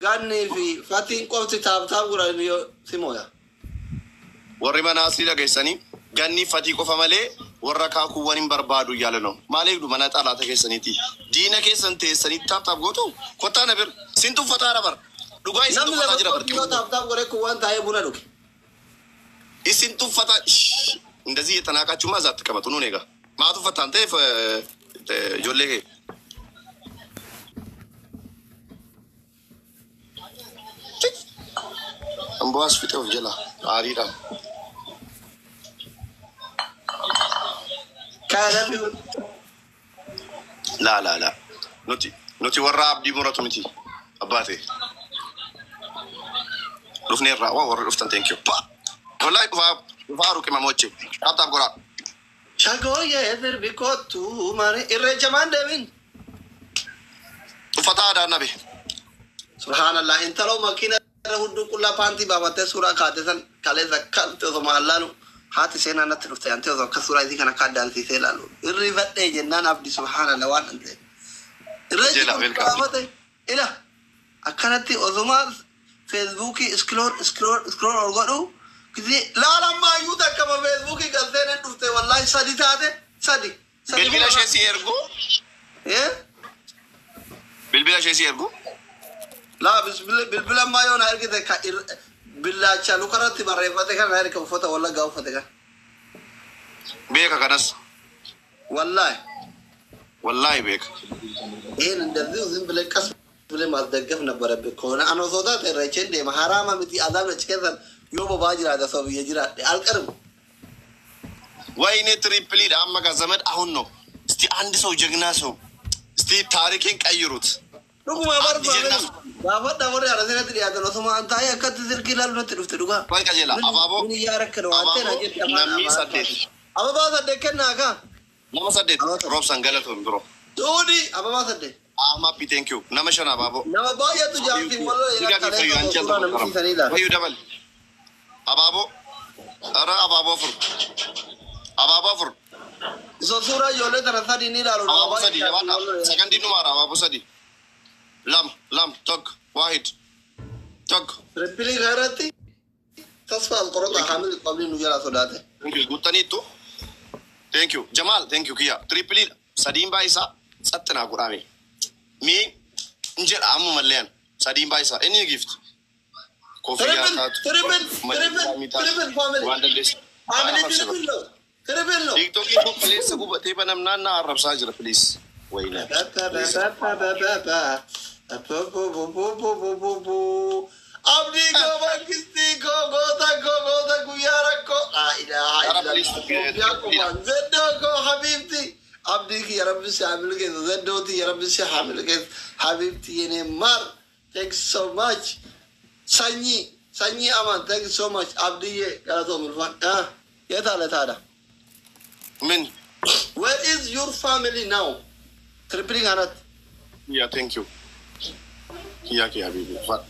Ganni fi fatiin qofti taab guraniyo simoya. Warri mana asli dhageessanii ganni fatii qofa malee warra kaakuuwwan hin barbaadu yaala no. Maaliif du mana xalaata keessaniiti. Diina keessan teessanii taab gootu kottaa na bir sintu fataara bar. Dhugaa isin tuffataa jira bar. Taab gore kuwwan taa'ee buna dhuge. Isin tuffataa እንደዚህ የተናቃችሁ ማዛት ተቀመጡ ነው ኔጋ ማቱ ፈታንተ ጆሌ أمبواس في توجلا عريضة كلام لا نوتي وراب دي مراتو متي أباتي رفني الرعوة ورفتن تانكيو والله فاروق ما موتشي أبتاب قرا شاكويا يدر بكوتو ماري الرجمان دمين وفتاة دا النبي سبحان الله انت لو ماكينة هدو كلها بانتي بابا سورة كاتسان كالي ذكال تيوزو محلالو هاتي سينا نتلوفتي انتي وزو كسورة دي كان كادان في سيلالو الرفت اي جنان عبدي سبحان الله وان انت الرجمان بابا إلا أكانتي وزوما فيسبوكي اسكرول أرغانو لا لما يودا كما فيسبوكي قلتين انتوفتي والله سادي تاتي سادي بالبلا شيء سيرغو ايه بالبلا شيء سيرغو لا بس بالبلا ما يونا هرقيت بالله چالو کرتی مريفته كان هرقيت وفتا والله قاو فتا بيكا كنس والله بيك ايه ندردو زين بلا قسم بلا ما دغف نبره بكونا انا صودا ترچن دي حرام متي عذاب نچكن يوبا باجرا هذا سو يجرا القرب وين تريبلي اما زمد اهون نو استي عند سو جغنا سو استي تاريخين قيروت رغم بابا دور على زينة الرياض لو سما أنت هاي أكاد تذكر لا نتلفت دوغا كوين كجيلا أبابو من يارك رواتنا جت نمي سديت أبابا سديت كنا كا نما سديت روب سانغالتهم برو دودي أبابا سديت ما بي ثانك يو نما شنا أبابو نما بايا تجاهي والله يا كلام ويو دبل أبابو أرا أبابو فر زوجورا يولد رثادي نيلا أبابو سدي جوانا سكندي نمارا أبابو سدي لام توك واحد توك ربلي غيرتي تصفى القرطة حامل قبل نجلا صداته ثانك يو غوتانيتو ثانك يو جمال ثانك يو كيا تريبلي سدين بايسا ستنا قرامي مي نجل عمو مليان سدين بايسا any gift كوفيا تريبل فاميلي تريبل تيك توك يبو بليس سكوب تيبا نمنا عرب ساجر بليس وينا أبدي كوبا كستي كوغوتا كوياركو إله إلا الله زدوكو حبيبتي أبدي يا رب سامل كذا زدوتي يا رب سامل كذا حبيبتي يعني مار thank you so much سني أمان thank you so much أبدي يا توم الفان يا ثالث من where is your family now tripling anat yeah thank you يا كي حبيبي فات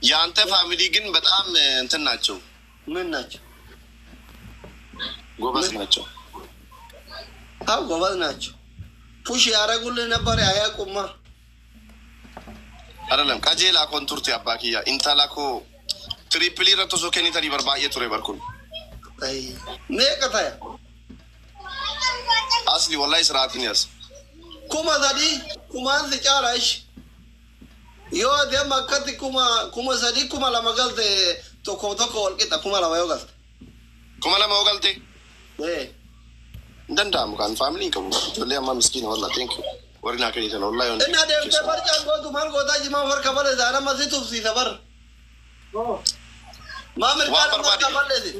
يا أنت فاميلي جن بتأم أنت ناتشو من ناتشو غوباس ناتشو غوباس ناتشو push yara gulle na bare aya kuma aralam kajela kon turti abakiya intala ko tripli rato so keni tari barba ye ture barkun ay me kataya asli wallahi sratinias kuma zadi kuma anzi charash yo de makati kuma zadi kuma la magalte toko olkita kuma la mayogalte danda mukan family ko le amma miskin wallah thank you warina kay tan wallahi on ina de paper jan go tu mal go da jima war kabale zara mazi tu si sabar ma mer kan kabale di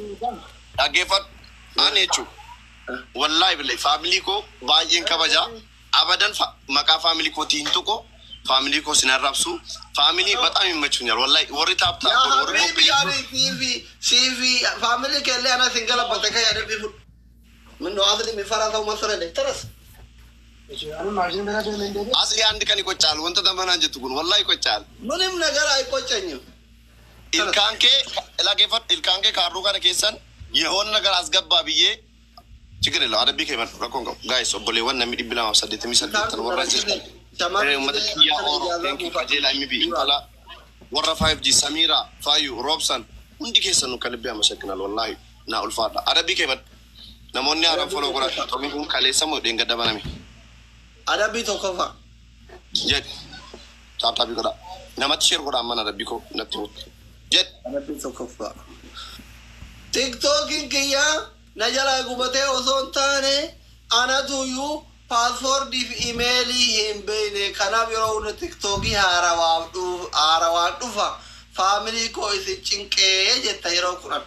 agefat anechu wallahi billahi family ko bayin kabaja abadan maka family ko tintu ko family ko sinarabsu family በጣም ይመቹኛል wallahi ወሪ ታፕታ ወሪ CV family ከለ ana singala bataka ya de من نوادي مفرطة ومسرة ترس أصلي عندك أني كوتشال وأنت دمنا جت تقول والله كوتشال منهم نجار أي كوتشانيو الكانكي لا كيفت الكانكي كاروكا نكيسن يهون نجار أسقب بابيه Cikere lo Arabi ke man rakon go guys obole wannan mi dibila ma sadde temi sadde tan warra je mata kiya oro thank you kajela mi bi intala warra 5G Samira Fayu Robson undi ke sanu kalbe ma shakina wallahi na ulfada Arabi ke man namonni ara follow gora to mi kun kale samo de ngada banami Arabi to ko fa jet tata bi gora namat share gora man Arabi ko natu jet Arabi to ko fa TikTok kiya najala gubate ozontane anatuyu password if email himbe kana biro on TikTok arawa dufa family ko isi chinke je tayro kuran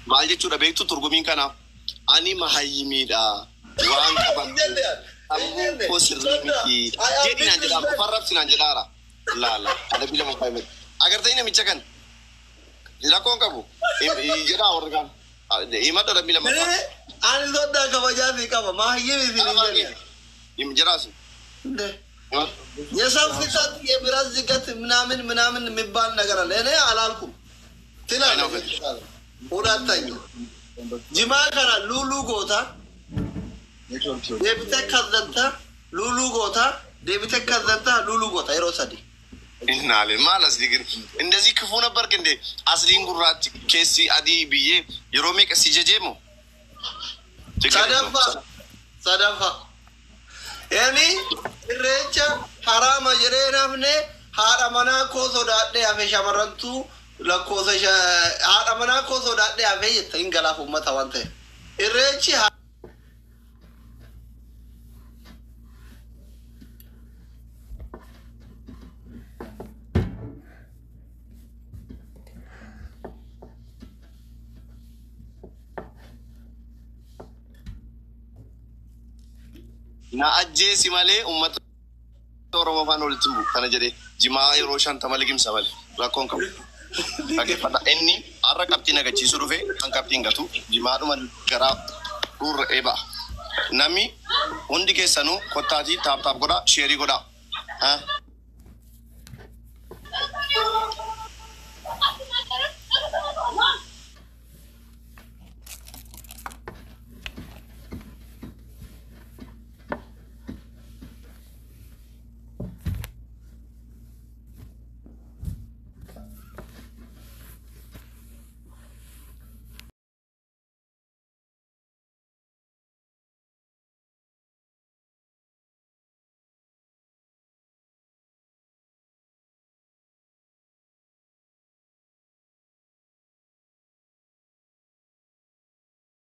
malje chura be tu turgumin kana ani mahayimida wan kaban ko sirriki jadi nanjala farrab sinanjala la ada bila mo payment agar tayina michakan ila kon kabu jira organ imado da bila mata ani zodda ka wajabi kama mahayimi im jirasu nde yasam fitat ye biraz zikat ምናምን የሚባል ነገር አለ እኔ አላልኩም ትላለህ ሁለተኛ ጅማ ከራ ሉሉ ጎታ ደብተ ከዘንታ ሉሉ ጎታ ይሮሰዲ እናለ ማለስ ዲግን እንደዚህ ክፉ ነበርክ እንዴ አስሊን ጉራት ኬሲ አዲ ብዬ የሮሜ ቀሲ ጀጀሞ ሰደፋ ኤሚ ረቻ ሐራማ ጀሬናፍኔ ሐራማና ኮሶ ዳዴ አፈሻ መረንቱ ለኮሰሻ ሐራማና ኮሶ ዳዴ አፈይ ተንገላፉ መታዋንተ እረቺ na ajjesi male ummat oromo fanol timbu kana jede jima roshan tamaligim samale rakon kam ake fata enni arra kaptina ga ci surufe an kaptin gatu jima dum gara dur eba nami ondi ke sanu kotati tap goda sheri goda ha